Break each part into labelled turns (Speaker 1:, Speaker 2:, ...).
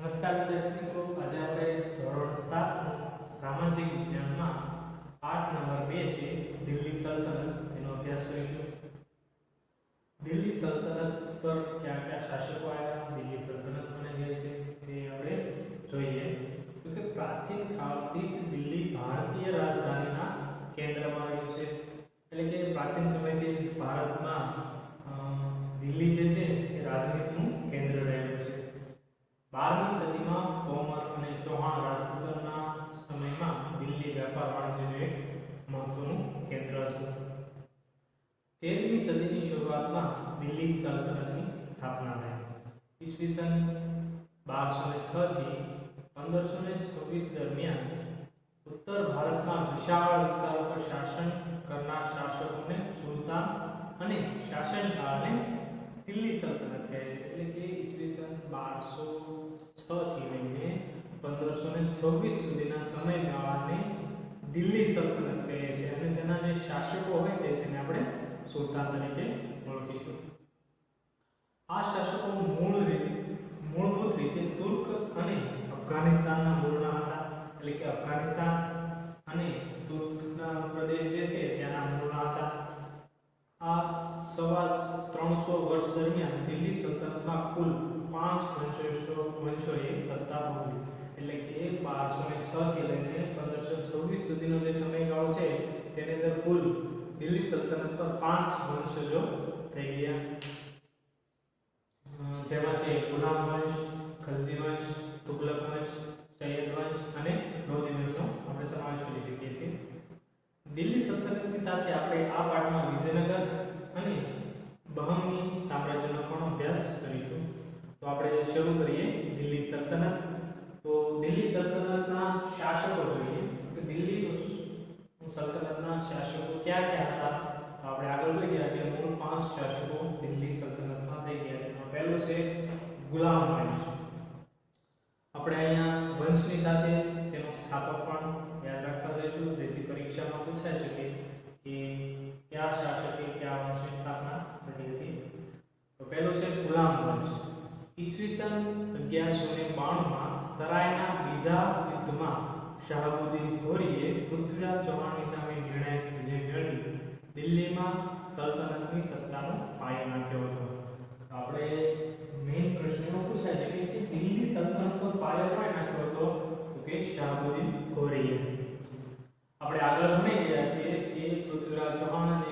Speaker 1: નમસ્કાર વિદ્યાર્થી મિત્રો, આજે આપણે ધોરણ 7 સામાજિક વિજ્ઞાનમાં પાઠ નંબર 2 છે દિલ્હી સલ્તનત એનો અભ્યાસ કરીશું. દિલ્હી સલ્તનત પર કયા કયા શાસકો આવ્યા, દિલ્હી સલ્તનત બની ગઈ છે તે આપણે જોઈએ. તો કે પ્રાચીન કાળથી જ દિલ્હી ભારતીય રાજધાનીના કેન્દ્રમાં રહ્યું છે. એટલે કે પ્રાચીન સમયથી જ ભારતમાં દિલ્હી જે છે એ રાજનીતિનું કેન્દ્ર રહેલું છે. 12મી સદીમાં તોમર અને ચૌહાણ રાજપૂતોના સમયમાં દિલ્હી વ્યાપાર વાણિજ્યનું એક મહત્વનું કેન્દ્ર હતું. 13મી સદીની શરૂઆતમાં દિલ્હી સલ્તનતની સ્થાપના થઈ. ઈસવીસન 1206 થી 1526 દરમિયાન ઉત્તર ભારતના વિશાળ વિસ્તારો પર શાસન કરનાર શાસકોને સુલતાન અને શાસનકાળને દિલ્હી સલ્તનત કહે છે. એટલે કે ઈસવીસન 1206 થી લઈને 1526 સુધીના સમયગાળાને દિલ્હી સલ્તનત કહે છે અને તેના જે શાસકો હોય છે તેને આપણે સુલતાન તરીકે ઓળખીશું. આ શાસકો મૂળભૂત રીતે તુર્ક અને અફઘાનિસ્તાનના મૂળના હતા. એટલે કે અફઘાનિસ્તાન અને તુર્કના પ્રદેશ જે છે ત્યાંના મૂળના હતા. આ 350 વર્ષ દરમિયાન દિલ્હી સલ્તનતમાં કુલ 5 વંશોએ સત્તા ભોગવી. એટલે કે 1206 થી લઈને 1526 સુધીનો જે સમયગાળો છે તેની અંદર કુલ દિલ્હી સલ્તનત પર 5 વંશજો થઈ ગયા. જેમાં છે ગુલામ વંશ, ખલજી વંશ, તુગલક વંશ, સૈયદ વંશ અને લોધી વંશનો આપણે સમાવેશ કરી શકીએ છીએ. દિલ્હી સલ્તનતની સાથે આપણે આ પાઠમાં વિજયનગર અને બહમની સામ્રાજ્યનો પણ અભ્યાસ કરીશું. તો આપણે શરૂ કરીએ દિલ્હી સલ્તનત. તો દિલ્હી સલ્તનતના શાસકો જોઈએ કે દિલ્હી સલ્તનતના શાસકો ક્યાં ક્યાં હતા. તો આપણે આગળ જોઈ ગયા કે મૂળ 5 શાસકો દિલ્હી સલ્તનતમાં થઈ ગયા. એમાં પહેલું છે ગુલામ વંશ. આપણે અહીંયા વંશની સાથે તેનો સ્થાપક પણ યાદ રાખતા જઈશું, જેથી પરીક્ષામાં પૂછાઈ શકે કે કયા શાસકે કયા વંશની સ્થાપના કરી હતી. તો પહેલું છે ગુલામ વંશ. ઈસવીસન 1192માં તરાઈના બીજા યુદ્ધમાં શાહબુદ્દીન ઘોરીએ પૃથ્વીરાજ ચૌહાણની સામે નિર્ણાયક વિજય મેળવી દિલ્હીમાં સલ્તનતની સત્તાનો પાયો નાખ્યો હતો. તો આપણે મેઇન પ્રશ્ન એવો પૂછાય છે કે દિલ્હી સલ્તનતનો પાયો કોણે નાખ્યો હતો? તો કે શાહબુદ્દીન ઘોરીએ. આપણે આગળ ભણી ગયા છીએ કે પૃથ્વીરાજ ચૌહાણ અને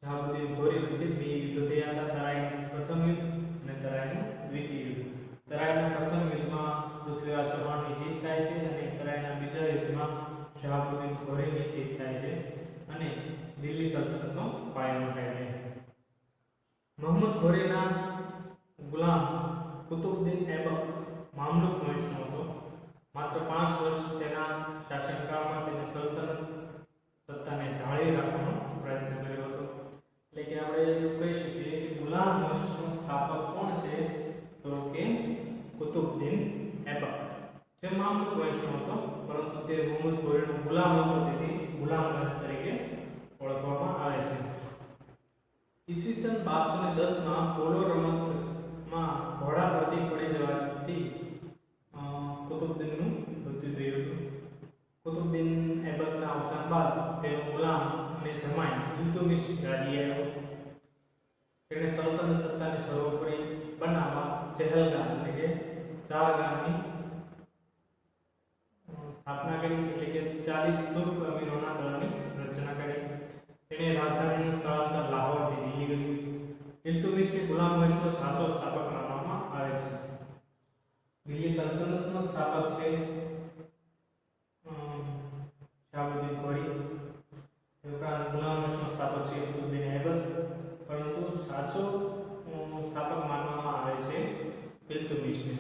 Speaker 1: શાહબુદ્દીન ઘોરી વચ્ચે 2 યુદ્ધ થયા હતા. તરાઈનું પ્રથમ યુદ્ધ અને તરાઈનું દ્વિતીય યુદ્ધ. તરાઈના પ્રથમ યુદ્ધમાં પૃથ્વીરાજ ચૌહાણની જીત થાય છે અને તરાઈના બીજા યુદ્ધમાં શાહબુદ્દીન ઘોરીની જીત થાય છે અને દિલ્હી સલ્તનતનો પાયો નખાય છે. મોહમ્મદ ઘોરીના ગુલામ કુતુબુદ્દીન ऐबक મામલુક વંશનો હતો. માત્ર 5 વર્ષ તેના શાસનકાળમાં તેને સત્તાને જાળવી રાખવાનો પ્રયત્ન કર્યો હતો. એટલે કે આપણે એવું કહી શકીએ કે ગુલામ વંશનો સ્થાપક કોણ છે? તો કે કુતુબુદ્દીન ऐबक, જે મામલુક વંશનો હતો પરંતુ તે મોહમ્મદ ઘોરીનો ગુલામ હતો, તેથી ગુલામ વંશ તરીકે ઓળખવામાં આવે છે. ઈસવીસન 1210માં પોલો રમતમાં ઘોડા પરથી પડી જવાથી કુતુબુદ્દીનનું મૃત્યુ થયું હતું. કુતુબુદ્દીન ऐबकના અવસાન બાદ તેનો ગુલામ અને જમાઈ ઇલ્તુમિશ ગાદીએ આવ્યો. તેણે સલ્તનત સત્તાને સર્વોપરી બનાવવા ચહેલગામ એટલે કે 4 ગામની સ્થાપના કરી. એટલે કે 40 તુર્ક અમીરોના દળની રચના કરી. તેણે રાજધાનીનું સ્થળાંતર લાહોરથી દિલ્હી કર્યું. ઇલ્તુમિશને ગુલામ વંશનો સાચો સ્થાપક માનવામાં આવે છે. દિલ્હી સલ્તનતનો સ્થાપક છે શાહબુદ્દીન ઘોરી. ઉપરાંત ગુલામ વંશનો સ્થાપક છે કુતુબુદ્દીન ऐबक, પરંતુ સાચો સ્થાપક માનવામાં આવે છે ઇલ્તુમિશને.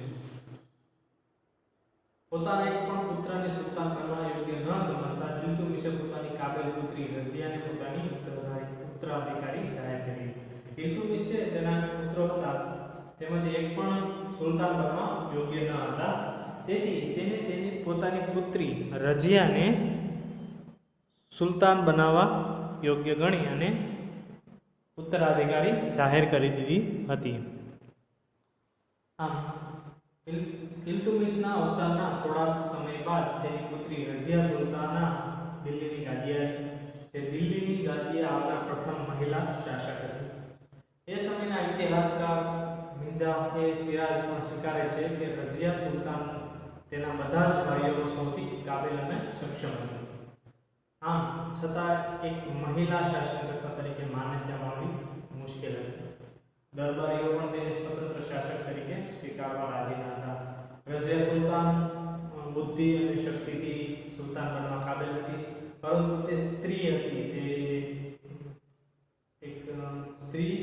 Speaker 1: પોતાના એક પણ પુત્રને સુલતાન બનવા યોગ્ય ન સમજતા ઇલ્તુમિશે પોતાની કાબેલ પુત્રી રઝિયાને પોતાની ઉત્તરાધિકારી જાહેર કરી. ઇલ્તુમિશ છે તેના પુત્રો હતા, તેમાંથી એક પણ સુલતાન બનવા યોગ્ય ન હતા. તેથી તેને તેની પોતાની પુત્રી રઝિયાને સુલતાન બનાવવા યોગ્ય ગણી અને ઉત્તરાધિકારી જાહેર કરી દીધી હતી. આમ ઇલ્તુમિશના અવસાનના થોડા સમય બાદ તેની પુત્રી રઝિયા સુલતાના દિલ્હીની ગાદીએ આવી, જે દિલ્હીની ગાદીએ આવનાર પ્રથમ મહિલા શાસક હતી. એ સમયના ઇતિહાસકાર મિર્ઝા સિરાજ પણ સ્વીકારે છે કે રઝિયા સુલતાન તેના બધા જ ભાઈઓમાં સૌથી કાબિલ અને સક્ષમ હતી. આમ છતાં એક મહિલા શાસનકર્તા તરીકે માન્યતા મળવી મુશ્કેલ હતી. દરબારીઓ પણ તેને સ્વતંત્ર શાસક તરીકે સ્વીકારવા રાજી ન હતા. રઝિયા સુલતાન બુદ્ધિ અને શક્તિથી સુલતાન બનવા કાબિલ હતી, પરંતુ તે સ્ત્રી હતી, જે એક સ્ત્રી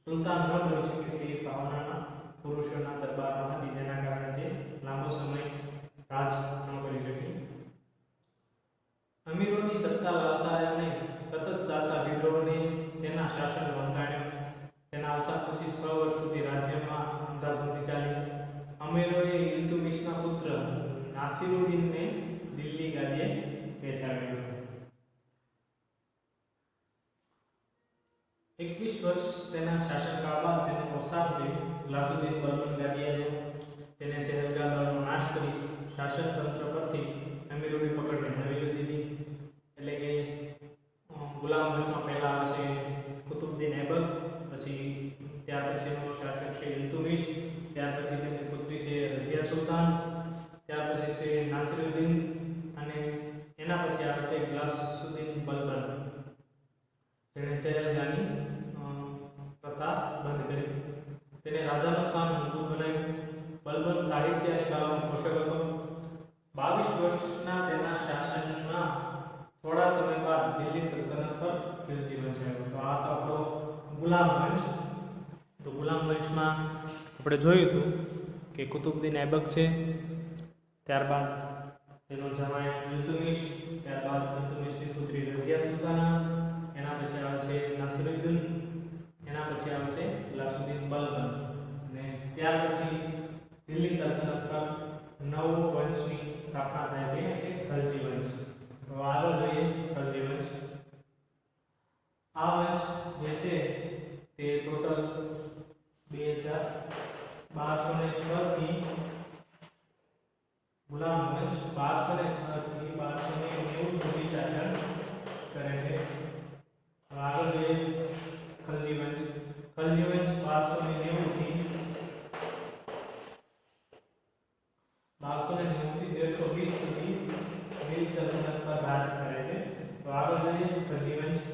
Speaker 1: સુલતાન ન બની શકે તે ભાવનાના પુરુષોના દરબારમાં હતી, જેના કારણે તે લાંબો સમય રાજ ન કરી શકી. અમીરોની સત્તા લાલસાએ અને સતત ચાલતા વિદ્રોહને તેના શાસન વંગાણ્યો. તેના અવસાન પછી 6 વર્ષ સુધી રાજ્યમાં અંધાધૂંધી ચાલી. અમીરોએ ઇલ્તુમિશના પુત્ર નાસિરુદ્દીનને દિલ્હી ગાદીએ બેસાડ્યો. 21 વર્ષ તેના શાસનકાળ બાદ તેનું અવસાન થયું. ગ્યાસુદ્દીન બલબન ગાદીએ આવ્યો. તેને ચહેલગાહ દળનો નાશ કરી શાસન તંત્ર પરથી અમીરોની પકડને હળવી દીધી. એટલે કે ગુલામ વંશમાં પહેલા આવે છે કુતુબુદ્દીન ઐબક, પછી ત્યાર પછીનો શાસક છે ઇલ્તુમિશ, ત્યાર પછી તેની પુત્રી છે રઝિયા સુલતાન, ત્યાર પછી છે નાસિરુદ્દીન અને એના પછી આવે છે ગ્યાસુદ્દીન બલબન, જેણે ચહેલગાહની પ્રથા બંધ કરી. તેને રાજાનું સ્થાન મજબૂત બનાવ્યું. બલબન સાહિત્ય અને કલાનો પોષક હતો. 22 વર્ષના તેના શાસનના થોડા સમય બાદ દિલ્હી સલ્તનત પર ખિલજી વંશ આવ્યો. તો આ તો આપણો ગુલામ વંશ. તો ગુલામ વંશમાં આપણે જોયું હતું કે કુતુબુદ્દીન ઐબક છે, ત્યારબાદ તેનો જમાઈ ઇલ્તુમિશ, ત્યારબાદ ઇલ્તુમિશની પુત્રી રઝિયા સુલતાના, એના પછી આવે છે નાસિરુદ્દીન, એના પછી આવે છે ગ્યાસુદ્દીન બલબન, અને ત્યાર પછી દિલ્હી સલ્તનત પર નવ વંશની સ્થાપના થાય છે, એ ખલજી વંશ. તો આગળ જોઈએ ખલજી વંશ. આ વંશ જે છે તે ટોટલ 1206 થી ગુલામ વંશ 1206 થી 1290 સુધી શાસન કરે છે. આગળ જોઈએ ખલજી વંશ. ખલજી વંશ 1290 થી 1320 સુધી દિલ્હી સલ્તનત પર રાજ કરે છે. તો આગળ જોઈએ ખલજી વંશ.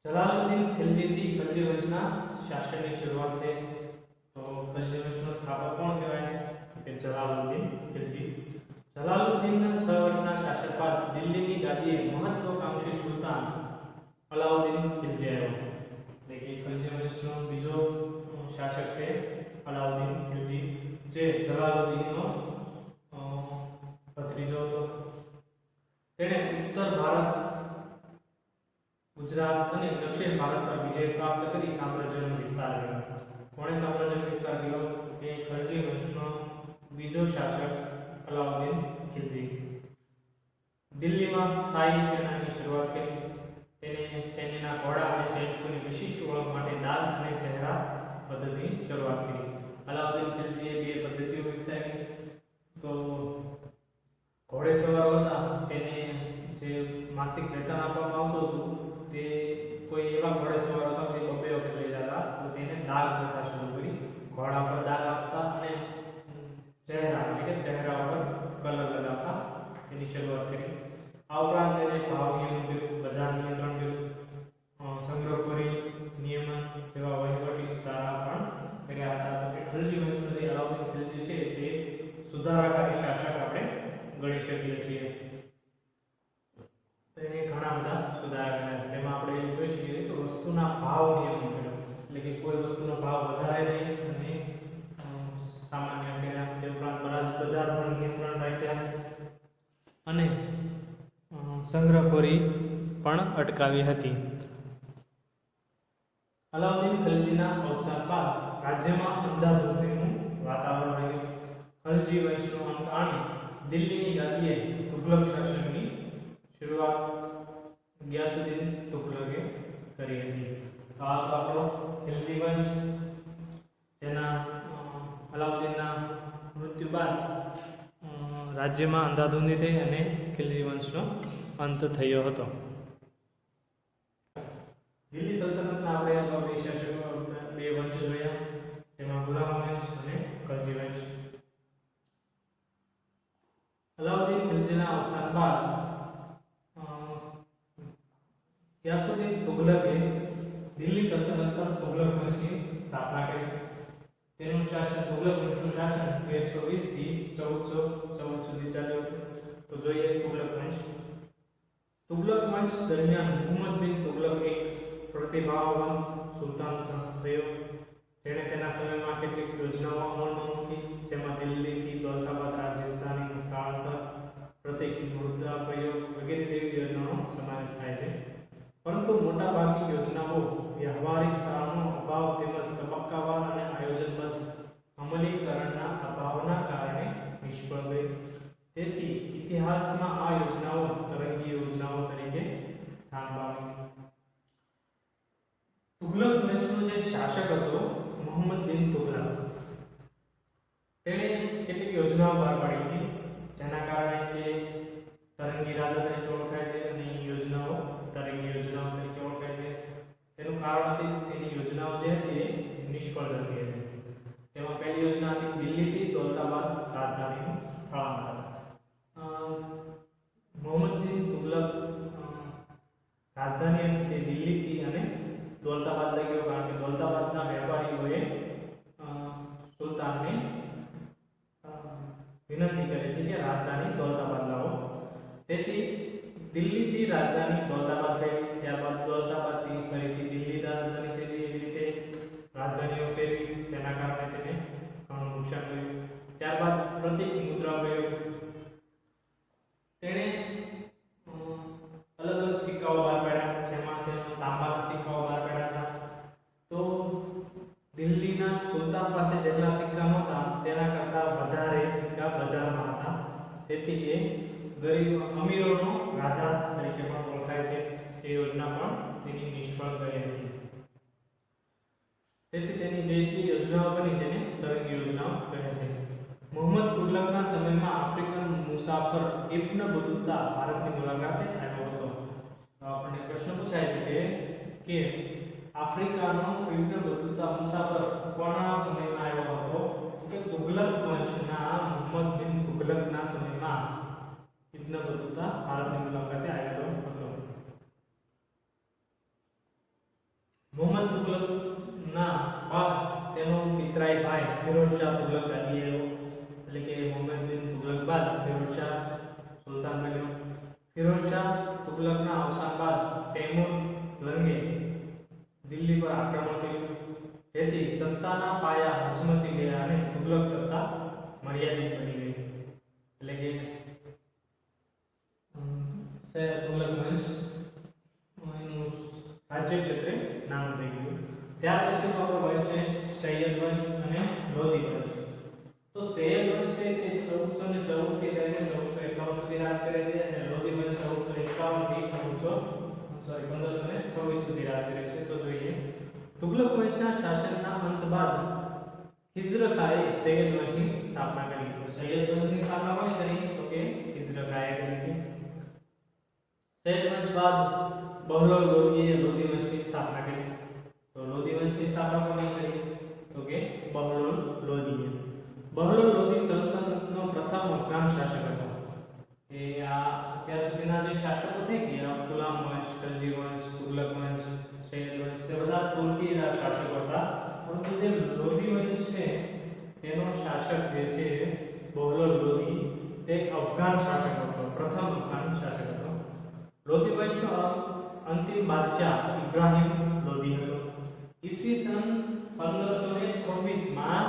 Speaker 1: જલાલુદ્દીન ખિલજીથી ખલજી વંશના શાસનની શરૂઆત થઈ. તો ખલજી વંશનો સ્થાપક કોણ કહેવાય? તો કે જલાલુદ્દીન ખિલજી. જલાલુદ્દીનના 6 વર્ષના શાસન બાદ દિલ્હીની ગાદીએ મહત્વકાંક્ષી સુલતાન અલાઉદ્દીન ખિલજી આવ્યો. એટલે કે ખલજી વંશનો બીજો શાસક છે અલાઉદ્દીન ખિલજી, જે જલાલુદ્દીનનો ભત્રીજો હતો. તેણે ઉત્તર ભારત, ગુજરાત અને દક્ષિણ ભારત પર વિજય પ્રાપ્ત કરી સામ્રાજ્યનો વિસ્તાર કર્યો. કોણે સામ્રાજ્યનો વિસ્તાર કર્યો? કે ખલજી વંશનો બીજો શાસક અલાઉદ્દીન ખિલજી. દિલ્હીમાં સ્થાયી સેનાની શરૂઆત કરી. તેને સૈન્યના ઘોડા અને સૈનિકોની વિશિષ્ટ ઓળખ માટે દાલ અને ચહેરા પદ્ધતિની શરૂઆત કરી. અલાઉદ્દીન ખિલજીએ બે પદ્ધતિઓ વિકસાવી. તો ઘોડેસવારો હતા, તેને જે માસિક વેતન આપવામાં આવતું હતું, તે કોઈ એવા ઘોડેસવારો હતા જે બબ્બે વખત લઈ જતા, તો તેને દાગ પ્રથા શરૂ કરી. ઘોડા પર દાગ આપતા અને ચહેરા એટલે કે ચહેરા પર કલર લગાવતા એની શરૂઆત કરી. આ ઉપરાંત તેને ભાવ નિયમન કર્યું, બજાર નિયંત્રણ કર્યું, સંગ્રહખોરી નિયમન જેવા વહીવટી સુધારા પણ કર્યા હતા. તો કે ખલજી વંશનો જે અલાઉદ્દીન ખિલજી છે તે સુધારાકારી શાસક આપણે ગણી શકીએ છીએ. તેને ઘણા બધા સુધારા કર્યા, જેમાં આપણે જોઈ શકીએ તો વસ્તુના ભાવ નિયમન કર્યો, એટલે કે કોઈ વસ્તુનો ભાવ વધારે નહીં અને સામાન્ય કર્યા. તે ઉપરાંત બજાર પર નિયંત્રણ રાખ્યા અને સંગ્રહખોરી પણ અટકાવી હતી. અલાઉદ્દીન ખિલજીના અવસાન બાદ રાજ્યમાં અંધાધૂંધીનું વાતાવરણ રહ્યું. ખલજી વંશનો અંત આણી દિલ્હીની ગાદીએ તુગલક શાસનની શરૂઆત ગ્યાસુદ્દીન તુગલકે કરી હતી. તો આ તો આપણો ખિલજી વંશ, જેના બાદ રાજ્યમાં અંધાધૂંધી થઈ અને ખિલજી વંશનો અંત થયો હતો. દિલ્હી સલ્તનતના આપણે અગાઉ બે વંશ જોયા, જેમાં ગુલામ વંશ અને ખલજી વંશ. અલાઉદ્દીન ખિલજીના અવસાન બાદ ગિયાસુદ્દીન તુગલકે દિલ્હી સલ્તનત પર તુગલક વંશની સ્થાપના કરી. તેનું શાસન તુગલક વંશનું શાસન 1320 થી 1414 સુધી ચાલ્યું હતું. તો જોઈએ તુગલક વંશ. તુગલક વંશ દરમિયાન મુહમ્મદ બિન તુગલક એક પ્રતિભાવંત સુલતાન થયો, જેણે તેના સમયમાં કેટલીક યોજનાઓ અમલમાં મૂકી, જેમાં દિલ્હીથી દૌલતાબાદ રાજધાનીનું સ્થળાંતર, પ્રત્યેક મુદ્રા પ્રયોગ વગેરે જેવી યોજનાઓનો સમાવેશ થાય છે. પરંતુ મોટાભાગની યોજનાઓ વ્યવહારિકતાનો અભાવ તેમજ તબક્કાવાર અને આયોજનબદ્ધ અમલીકરણના અભાવના કારણે નિષ્ફળ ગઈ. તેથી ઇતિહાસમાં આ યોજનાઓ તરંગી યોજનાઓ તરીકે સ્થાન પામી. તુગલક વંશનો જે શાસક હતો મુહમ્મદ બિન તુગલક, તેણે કેટલીક યોજનાઓ બહાર પાડી હતી, જેના કારણે તે તરંગી રાજા તરીકે ઓળખાય છે અને યોજનાઓ તરંગી યોજનાઓ તરીકે ઓળખાય છે. તેનું કારણ હતી તેની યોજનાઓ જે હતી એ નિષ્ફળ જતી હતી. તેમાં પહેલી યોજના હતી દિલ્હીથી દૌલતાબાદ રાજધાનીનું સ્થળાંતર. મુહમ્મદ બિન તુગલક રાજધાની હતી તે દિલ્હીથી અને દૌલતાબાદ લઈ ગયો, કારણ કે દૌલતાબાદના વેપારીઓએ સુલતાનને વિનંતી કરી હતી કે રાજધાની દૌલતાબાદ લાવો. તેથી દિલ્હીથી રાજધાની દૌલતાબાદ ફેરવી, ત્યારબાદ દૌલતાબાદથી ફરીથી દિલ્હી રાજધાની ફેરવી, એવી રીતે રાજધાનીઓ ફેરવી, જેના કારણે તેને ઘણું નુકસાન થયું. ત્યારબાદ પ્રતિક મુદ્રા પ્રયોગ, તેણે અલગ અલગ સિક્કાઓ બહાર પાડ્યા, જેમાં તેનો તાંબાના સિક્કાઓ બહાર પાડ્યા હતા. તો દિલ્હીના સુલતાન પાસે જેટલા સિક્કા નહોતા તેના કરતાં વધારે સિક્કા બજારમાં હતા. તેથી એ ગરીબ અમીરોનો રાજા તરીકે પણ ઓળખાય છે. એ યોજના પણ તેની નિષ્ફળ ગઈ હતી. તેથી તેની જે યોજનાઓ બની તેને તરંગી યોજનાઓ કહે છે. મુહમ્મદ તુગલકના સમયમાં આફ્રિકન મુસાફર ઇબ્ન બતુતા ભારતની મુલાકાતે આવ્યો હતો. તો આપણને પ્રશ્ન પૂછાય છે કે આફ્રિકાનો ઇબ્ન બતુતા મુસાફર કોના સમયમાં આવ્યો હતો? તો કે તુગલક વંશના મુહમ્મદ બિન તુગલકના સમયમાં ઇબ્ન બતુતા ભારતની મુલાકાતે આવેલો હતો. મુહમ્મદ તુગલકના બાદ તેનો પિતરાઈ ભાઈ ફિરોઝશાહ તુગલક ગાદીએ આવ્યો. એટલે કે મુહમ્મદ બિન તુગલક બાદ ફિરોઝશાહ સુલતાન બન્યો. ફિરોઝશાહ તુગલકના અવસાન બાદ તૈમૂર લંગે દિલ્હી પર આક્રમણ કર્યું, જેથી સત્તાના પાયા હચમચી ગયા અને તુગલક સત્તા મર્યાદિત બની ગઈ. એટલે કે તુગલક વંશ એનું રાજ્ય ક્ષેત્રે નાનું થઈ ગયું. ત્યાર પછીનો આપણો વંશ છે સૈયદ વંશ અને લોધી વંશ. તો સૈયદ વંશ છે તે 1414 થી લઈને 1451 સુધી રાજ કરે છે અને લોધી વંશ 1451 થી 1526 સુધી રાજ કરે છે. તો જોઈએ તુગલક વંશના શાસનના અંત બાદ ખિઝર ખાએ સૈયદ વંશની સ્થાપના કરી. તો સૈયદ વંશની સ્થાપના કોણે કરી? તો કે ખિઝર ખાએ કરી હતી. સૈયદ વંશ બાદ બહલોલ લોધીએ લોધી વંશની સ્થાપના કરી. તો લોધી વંશની સ્થાપના કોણે કરી? તો કે બહલોલ લોધીએ. બહલોલ લોધી સલ્તનતનો પ્રથમ અફઘાન શાસક હતો. એ આ અત્યાર સુધીના જે શાસકો થઈ ગયા, ગુલામ વંશ, ખલજી વંશ, તુગલક વંશ, સૈયદ વંશ, તે બધા તુર્કીના શાસકો હતા. પરંતુ જે લોધી વંશ છે તેનો શાસક જે છે બહલોલ લોધી, તે અફઘાન શાસક હતો, પ્રથમ અફઘાન શાસક હતો. લોધી વંશનો અંતિમ બાદશાહ ઇબ્રાહિમ લોધી હતો. ઈસવીસન 1526 માં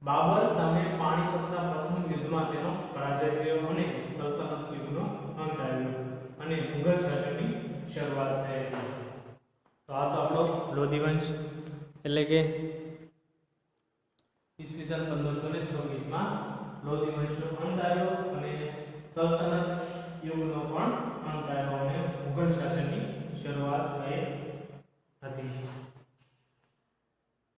Speaker 1: બાબર સામે પાણીપતના પ્રથમ યુદ્ધમાં તેનો પરાજય થયો અને સલ્તનત યુગનો અંત આવ્યો અને મુઘલ શાસનની શરૂઆત થઈ હતી. તો આ તો આપણો લોધી વંશ, એટલે કે ઈસવીસન 1526 માં લોધી વંશનો અંત આવ્યો અને સલ્તનત યુગનો પણ અંત આવ્યો અને મુઘલ શાસનની શરૂઆત થઈ હતી.